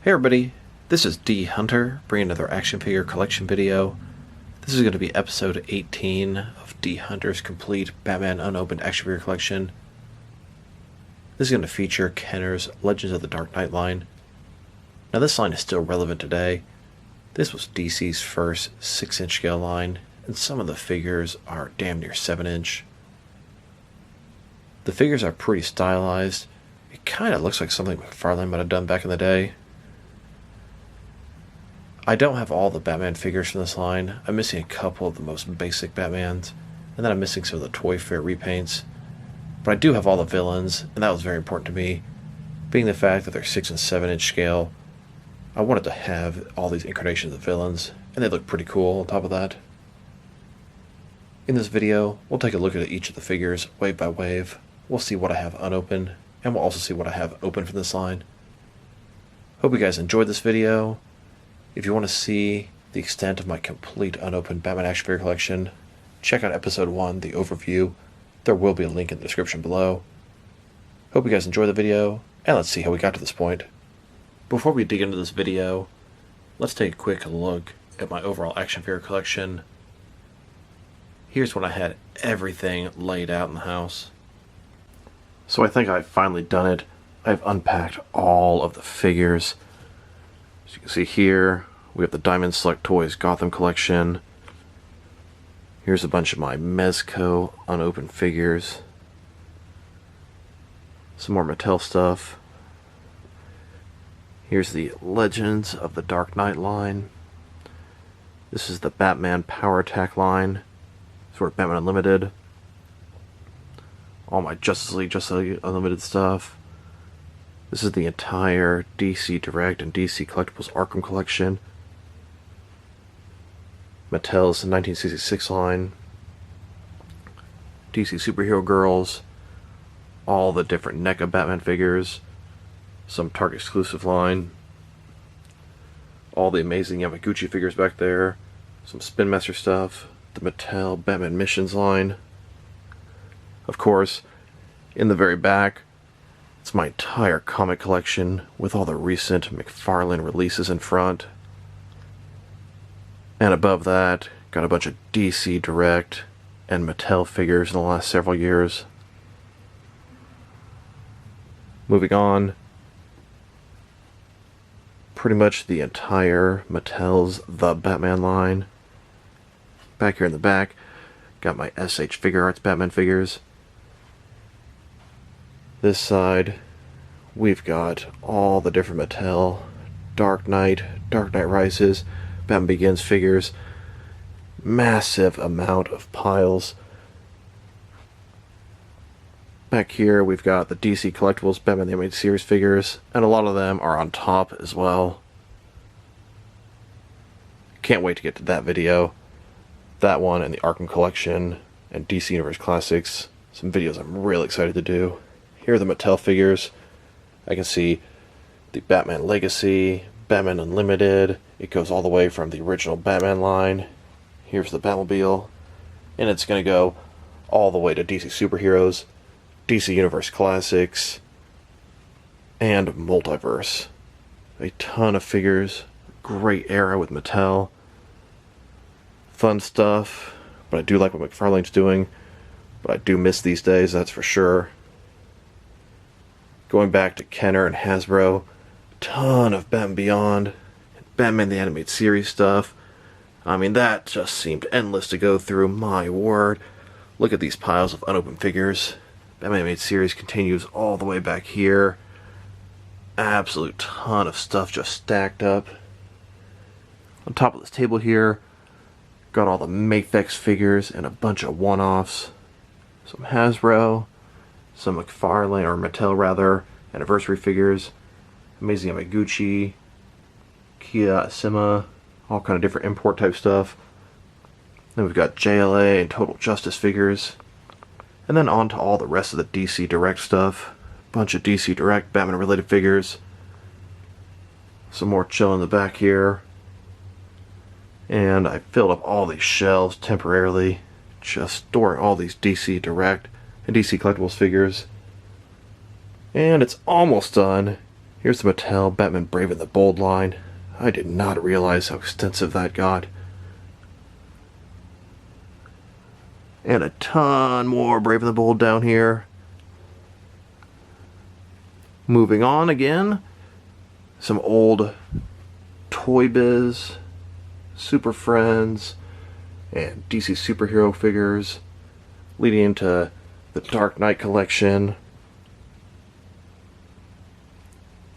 Hey everybody, this is dHunter bringing another action figure collection video. This is going to be episode 18 of dHunter's complete Batman unopened action figure collection. This is going to feature Kenner's Legends of the Dark Knight line. Now this line is still relevant today. This was DC's first 6-inch scale line, and some of the figures are damn near 7-inch. The figures are pretty stylized. It kind of looks like something McFarlane might have done back in the day. I don't have all the Batman figures from this line. I'm missing a couple of the most basic Batmans, and then I'm missing some of the Toy Fair repaints. But I do have all the villains, and that was very important to me. Being the fact that they're 6 and 7-inch scale, I wanted to have all these incarnations of villains, and they look pretty cool on top of that. In this video, we'll take a look at each of the figures wave by wave. We'll see what I have unopened, and we'll also see what I have open from this line. Hope you guys enjoyed this video. If you want to see the extent of my complete unopened Batman action figure collection, check out episode 1, the overview. There will be a link in the description below. Hope you guys enjoy the video, and let's see how we got to this point. Before we dig into this video, let's take a quick look at my overall action figure collection. Here's when I had everything laid out in the house. So I think I've finally done it. I've unpacked all of the figures. As you can see here, we have the Diamond Select Toys Gotham collection. Here's a bunch of my Mezco unopened figures. Some more Mattel stuff. Here's the Legends of the Dark Knight line. This is the Batman Power Attack line. Sort of Batman Unlimited. All my Justice League Unlimited stuff. This is the entire DC Direct and DC Collectibles Arkham collection. Mattel's 1966 line. DC Superhero Girls. All the different NECA Batman figures. Some Target exclusive line. All the amazing Yamaguchi figures back there. Some Spin Master stuff. The Mattel Batman Missions line. Of course, in the very back, it's my entire comic collection with all the recent McFarlane releases in front. And above that, got a bunch of DC Direct and Mattel figures in the last several years. Moving on, pretty much the entire Mattel's The Batman line. Back here in the back, got my SH Figure Arts Batman figures. This side, we've got all the different Mattel Dark Knight Rises, Batman Begins figures. Massive amount of piles. Back here we've got the DC Collectibles Batman the Animated Series figures, and a lot of them are on top as well. Can't wait to get to that video. That one and the Arkham collection and DC Universe Classics. Some videos I'm really excited to do. Here are the Mattel figures. I can see the Batman Legacy, Batman Unlimited. It goes all the way from the original Batman line. Here's the Batmobile. And it's going to go all the way to DC Superheroes, DC Universe Classics, and Multiverse. A ton of figures. Great era with Mattel. Fun stuff. But I do like what McFarlane's doing. But I do miss these days, that's for sure. Going back to Kenner and Hasbro, ton of Batman Beyond, Batman the Animated Series stuff. I mean, that just seemed endless to go through, my word. Look at these piles of unopened figures. Batman Animated Series continues all the way back here. Absolute ton of stuff just stacked up. On top of this table here, got all the Mafex figures and a bunch of one-offs. Some Hasbro. Some McFarlane, or Mattel rather, anniversary figures, amazing Yamaguchi, Kia Asima, all kind of different import type stuff. Then we've got JLA and Total Justice figures. And then on to all the rest of the DC Direct stuff. Bunch of DC Direct Batman related figures. Some more chill in the back here. And I filled up all these shelves temporarily, just storing all these DC Direct and DC Collectibles figures. And it's almost done. Here's the Mattel Batman Brave and the Bold line. I did not realize how extensive that got. And a ton more Brave and the Bold down here. Moving on again. Some old Toy Biz, Super Friends, and DC superhero figures, leading into the Dark Knight collection.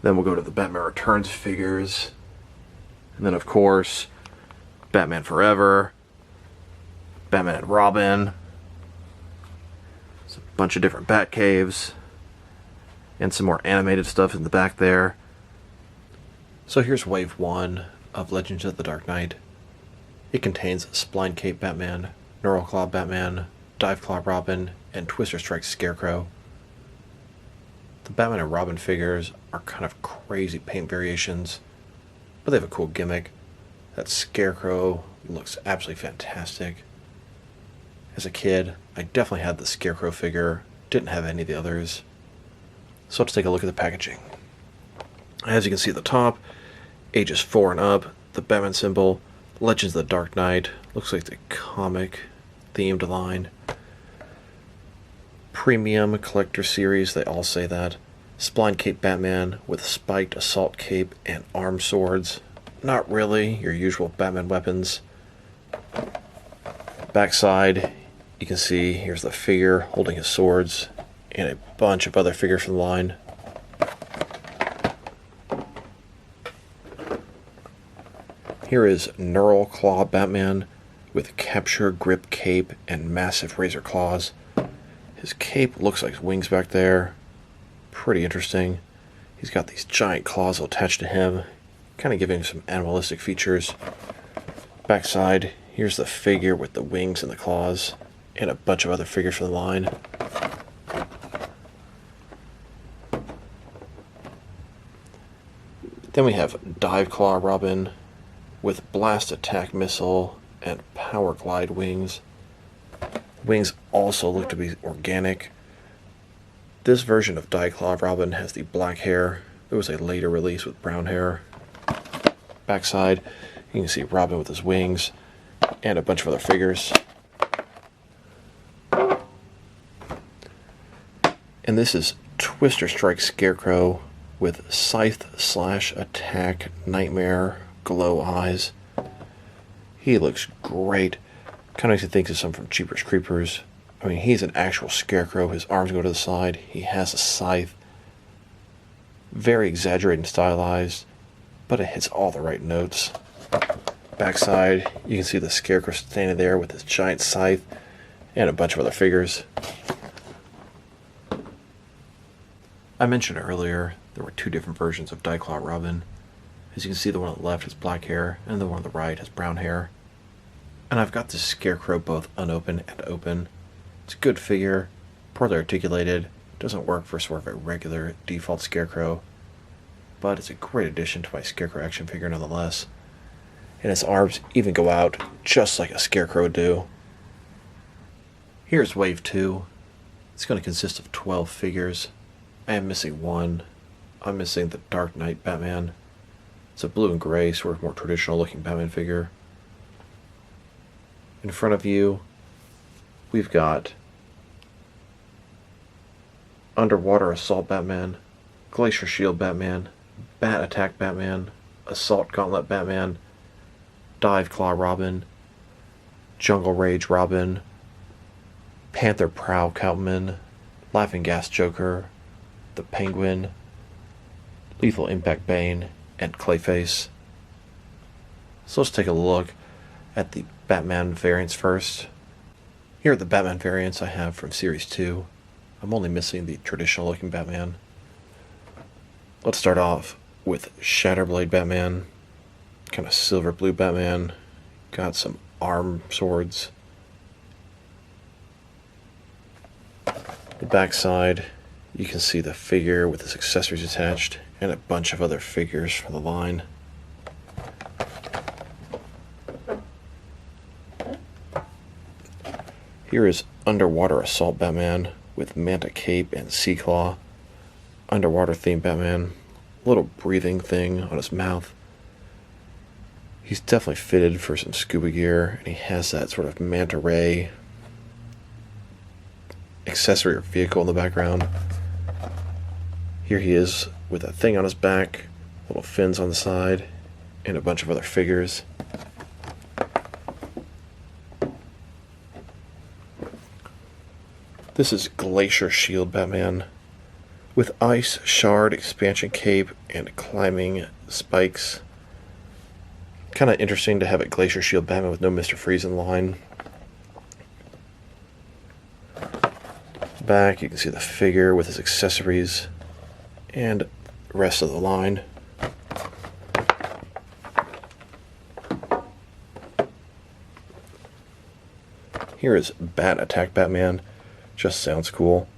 Then we'll go to the Batman Returns figures. And then, of course, Batman Forever, Batman and Robin. There's a bunch of different Batcaves. And some more animated stuff in the back there. So here's Wave 1 of Legends of the Dark Knight. It contains Spline Cape Batman, Neural Claw Batman, Dive Claw Robin, and Twister Strike Scarecrow. The Batman and Robin figures are kind of crazy paint variations, but they have a cool gimmick. That Scarecrow looks absolutely fantastic. As a kid, I definitely had the Scarecrow figure, didn't have any of the others. So let's take a look at the packaging. As you can see at the top, ages 4 and up, the Batman symbol, Legends of the Dark Knight, looks like the comic themed line. Premium collector series, they all say that. Spline Cape Batman with spiked assault cape and arm swords. Not really your usual Batman weapons. Backside, you can see here's the figure holding his swords and a bunch of other figures from the line. Here is Neural Claw Batman with capture grip cape and massive razor claws. His cape looks like wings back there. Pretty interesting. He's got these giant claws attached to him, kind of giving him some animalistic features. Backside, here's the figure with the wings and the claws, and a bunch of other figures from the line. Then we have Dive Claw Robin with blast attack missile and power glide wings. Wings also look to be organic. This version of Dive Claw Robin has the black hair. There was a later release with brown hair. Backside, you can see Robin with his wings and a bunch of other figures. And this is Twister Strike Scarecrow with Scythe slash Attack Nightmare glow eyes. He looks great. Kind of makes you think of some from Jeepers Creepers. I mean, he's an actual Scarecrow. His arms go to the side. He has a scythe. Very exaggerated and stylized, but it hits all the right notes. Backside, you can see the Scarecrow standing there with his giant scythe and a bunch of other figures. I mentioned earlier there were 2 different versions of Dive Claw Robin. As you can see, the one on the left has black hair, and the one on the right has brown hair. And I've got this Scarecrow both unopened and open. It's a good figure, poorly articulated, doesn't work for sort of a regular default Scarecrow, but it's a great addition to my Scarecrow action figure nonetheless. And his arms even go out just like a Scarecrow would do. Here's Wave 2. It's going to consist of 12 figures. I am missing one. I'm missing the Dark Knight Batman. It's a blue and gray, sort of more traditional looking Batman figure. In front of you, we've got Underwater Assault Batman, Glacier Shield Batman, Bat Attack Batman, Assault Gauntlet Batman, Dive Claw Robin, Jungle Rage Robin, Panther Prow Catwoman, Laughing Gas Joker, the Penguin, Lethal Impact Bane, and Clayface. So let's take a look at the Batman variants first. Here are the Batman variants I have from Series 2. I'm only missing the traditional looking Batman. Let's start off with Shatterblade Batman, kind of silver blue Batman, got some arm swords. The backside, you can see the figure with his accessories attached and a bunch of other figures from the line. Here is Underwater Assault Batman with Manta Cape and Sea Claw. Underwater themed Batman. little breathing thing on his mouth. He's definitely fitted for some scuba gear, and he has that sort of manta ray accessory or vehicle in the background. Here he is with that thing on his back, little fins on the side, and a bunch of other figures. This is Glacier Shield Batman with Ice Shard Expansion Cape and climbing spikes. Kind of interesting to have a Glacier Shield Batman with no Mr. Freeze in line. Back, you can see the figure with his accessories and the rest of the line. Here is Bat Attack Batman. Just sounds cool.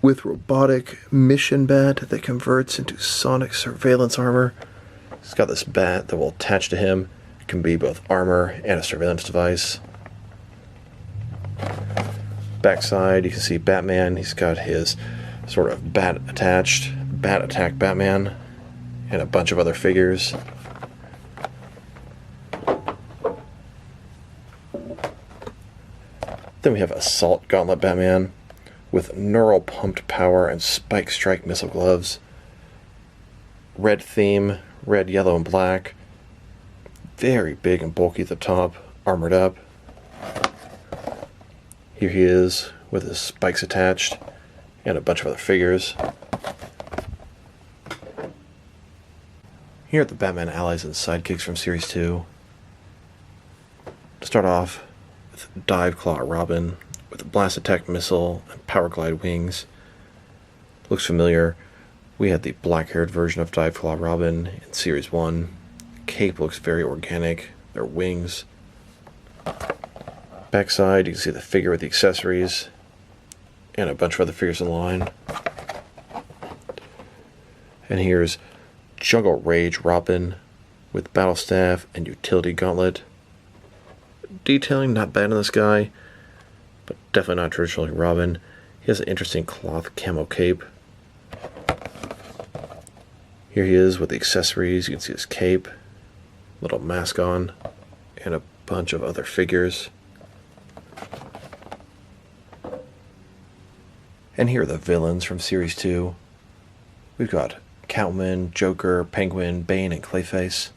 With robotic mission bat that converts into sonic surveillance armor. He's got this bat that will attach to him. It can be both armor and a surveillance device. Backside, you can see Batman. He's got his sort of bat attached Bat Attack Batman and a bunch of other figures. Then we have Assault Gauntlet Batman with neural pumped power and spike strike missile gloves. Red theme, red, yellow, and black. Very big and bulky at the top, armored up. Here he is with his spikes attached and a bunch of other figures. Here are the Batman allies and sidekicks from Series 2. To start off, with Dive Claw Robin with a blast attack missile and power glide wings. Looks familiar. We had the black-haired version of Dive Claw Robin in Series 1. Cape looks very organic. Their wings. Backside, you can see the figure with the accessories and a bunch of other figures in line. And here's Jungle Rage Robin with Battle Staff and Utility Gauntlet. Detailing not bad on this guy, but definitely not traditionally Robin. He has an interesting cloth camo cape. Here he is with the accessories. You can see his cape, little mask on, and a bunch of other figures. And here are the villains from Series 2. We've got Catwoman, Joker, Penguin, Bane, and Clayface.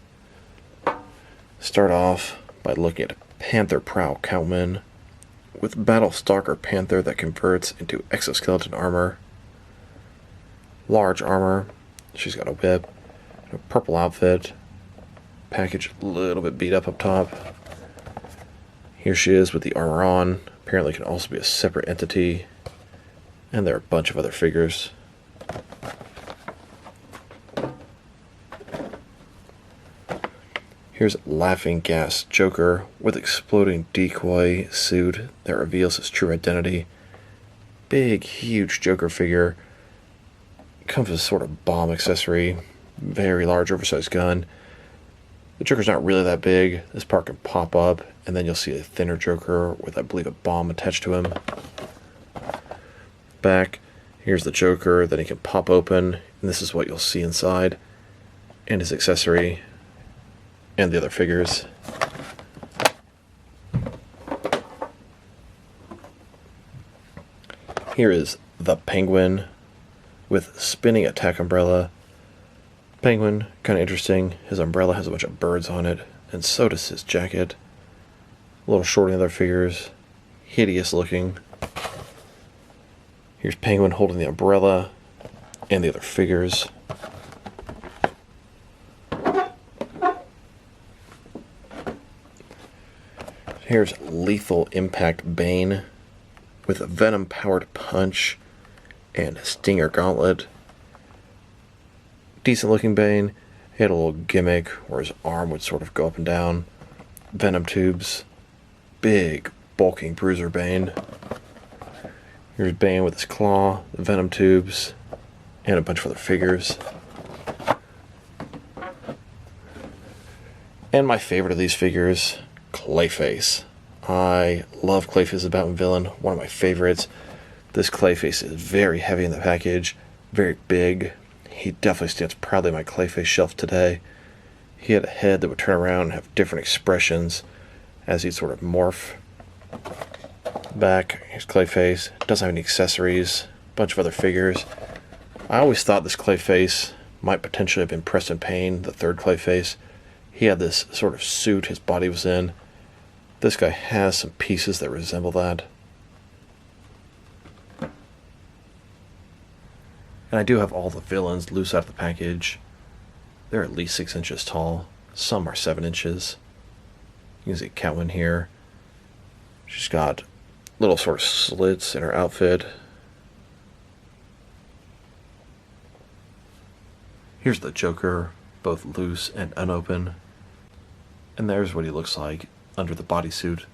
Start off by looking at Panther Prowl Catwoman with Battlestalker Panther that converts into exoskeleton armor. Large armor. She's got a whip, and a purple outfit. Package a little bit beat up top. Here she is with the armor on. Apparently can also be a separate entity. And there are a bunch of other figures. Here's Laughing Gas Joker with exploding decoy suit that reveals his true identity. Big, huge Joker figure. Comes with a sort of bomb accessory. Very large, oversized gun. The Joker's not really that big. This part can pop up, and then you'll see a thinner Joker with, I believe, a bomb attached to him. Back, here's the Joker. Then he can pop open, and this is what you'll see inside. And his accessory. And the other figures. Here is the Penguin with spinning attack umbrella. Penguin, kind of interesting. His umbrella has a bunch of birds on it, and so does his jacket. A little short than the other figures. Hideous looking. Here's Penguin holding the umbrella and the other figures. Here's Lethal Impact Bane with a Venom-powered punch and Stinger Gauntlet. Decent-looking Bane. He had a little gimmick where his arm would sort of go up and down. Venom tubes. Big, bulking bruiser Bane. Here's Bane with his claw, the Venom tubes, and a bunch of other figures. And my favorite of these figures, Clayface. I love Clayface as a Batman villain, one of my favorites. This Clayface is very heavy in the package, very big. he definitely stands proudly on my Clayface shelf today. He had a head that would turn around and have different expressions as he'd sort of morph. Back, here's Clayface. Doesn't have any accessories. A bunch of other figures. I always thought this Clayface might potentially have been Preston Payne, the third Clayface. He had this sort of suit his body was in. This guy has some pieces that resemble that. And I do have all the villains loose out of the package. They're at least 6 inches tall. Some are 7 inches. You can see Catwoman here. She's got little sort of slits in her outfit. Here's the Joker, both loose and unopened. And there's what he looks like under the bodysuit.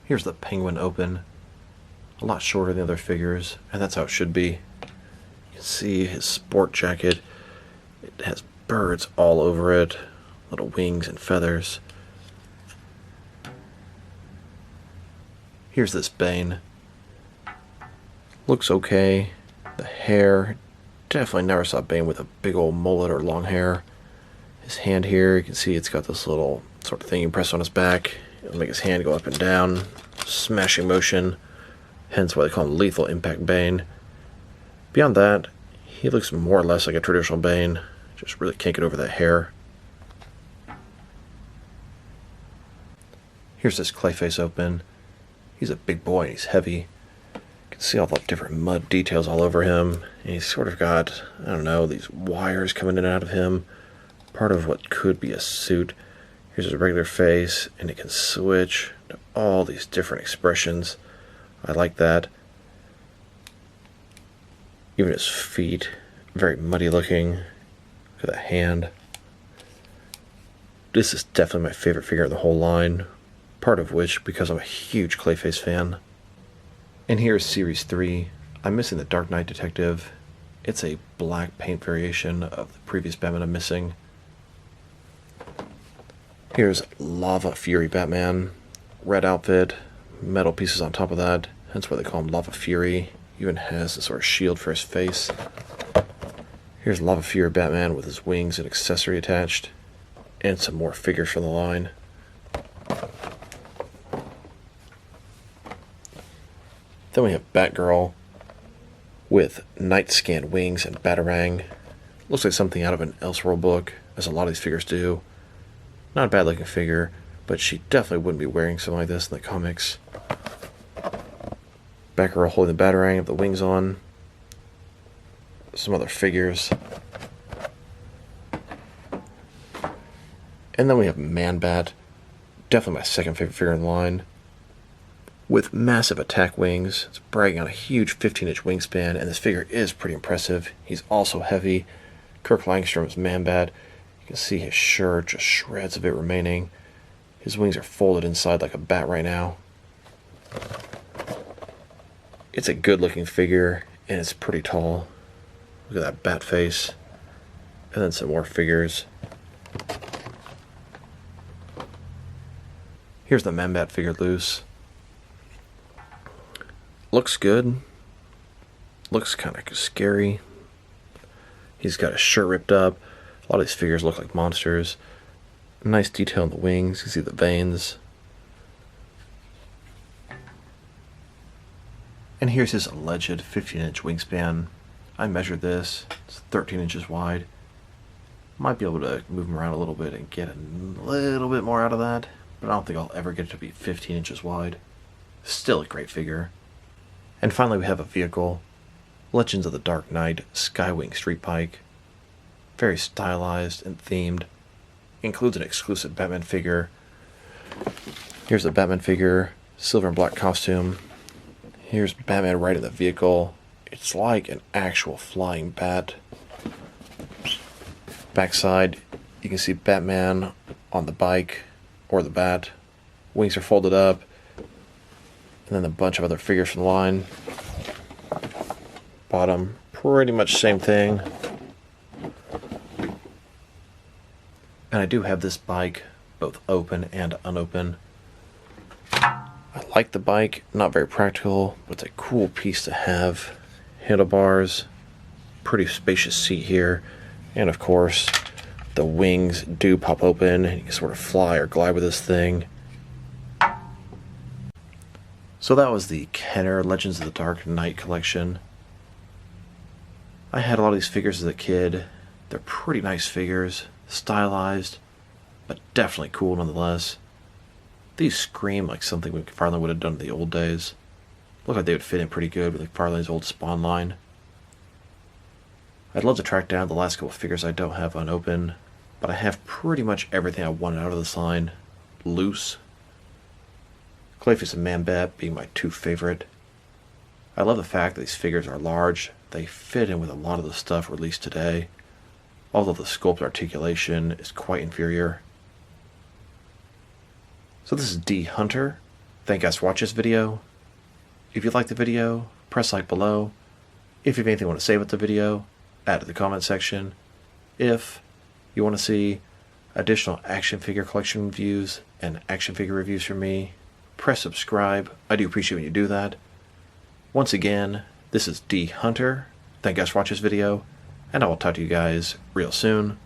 Here's the Penguin open. A lot shorter than the other figures, and that's how it should be. You can see his sport jacket. It has birds all over it, little wings and feathers. Here's this Bane. Looks okay. The hair, definitely never saw Bane with a big old mullet or long hair. His hand here, you can see it's got this little sort of thing you press on his back. It'll make his hand go up and down. Smashing motion. Hence why they call him Lethal Impact Bane. Beyond that, he looks more or less like a traditional Bane. Just really can't get over that hair. Here's this Clayface open. He's a big boy and he's heavy. You can see all the different mud details all over him. And he's sort of got, I don't know, these wires coming in and out of him. Part of what could be a suit. Here's his regular face, and it can switch to all these different expressions. I like that. Even his feet, very muddy looking. Look at that hand. This is definitely my favorite figure in the whole line. Part of which because I'm a huge Clayface fan. And here's Series 3. I'm missing the Dark Knight Detective. It's a black paint variation of the previous Batman I'm missing. Here's Lava Fury Batman. Red outfit, metal pieces on top of that. Hence why they call him Lava Fury. Even has a sort of shield for his face. Here's Lava Fury Batman with his wings and accessory attached. And some more figures from the line. Then we have Batgirl with night scan wings and Batarang. Looks like something out of an Elseworld book, as a lot of these figures do. Not a bad looking figure, but she definitely wouldn't be wearing something like this in the comics. Batgirl holding the Batarang with the wings on. Some other figures. And then we have Man-Bat. Definitely my second favorite figure in the line. With massive attack wings. It's bragging on a huge 15-inch wingspan, and this figure is pretty impressive. He's also heavy. Kirk Langstrom's Man-Bat. You can see his shirt, just shreds of it remaining. His wings are folded inside like a bat right now. It's a good looking figure, and it's pretty tall. Look at that bat face. And then some more figures. Here's the Man-Bat figure loose. Looks good. Looks kind of scary. He's got his shirt ripped up. A lot of these figures look like monsters. Nice detail in the wings. You can see the veins. And here's his alleged 15-inch wingspan. I measured this. It's 13 inches wide. Might be able to move him around a little bit and get a little bit more out of that. But I don't think I'll ever get it to be 15 inches wide. Still a great figure. And finally we have a vehicle. Legends of the Dark Knight Skywing Street Pike. Very stylized and themed. Includes an exclusive Batman figure. Here's the Batman figure. Silver and black costume. Here's Batman riding the vehicle. It's like an actual flying bat. Backside, you can see Batman on the bike or the bat. Wings are folded up. And then a bunch of other figures from the line. Bottom, pretty much same thing. And I do have this bike, both open and unopened. I like the bike, not very practical, but it's a cool piece to have. Handlebars, pretty spacious seat here. And of course, the wings do pop open, and you can sort of fly or glide with this thing. So that was the Kenner Legends of the Dark Knight collection. I had a lot of these figures as a kid. They're pretty nice figures, stylized, but definitely cool nonetheless. These scream like something McFarlane would have done in the old days. Look like they would fit in pretty good with McFarlane's old Spawn line. I'd love to track down the last couple of figures I don't have unopened, but I have pretty much everything I wanted out of this line loose. Clayface and Man-Bat being my two favorite. I love the fact that these figures are large. They fit in with a lot of the stuff released today, although the sculpt articulation is quite inferior. So this is dHunter. Thank you guys for watching this video. If you liked the video, press like below. If you have anything you want to say about the video, add it to the comment section. If you want to see additional action figure collection reviews and action figure reviews from me, press subscribe. I do appreciate when you do that. Once again, this is dHunter. Thank you guys for watching this video, and I will talk to you guys real soon.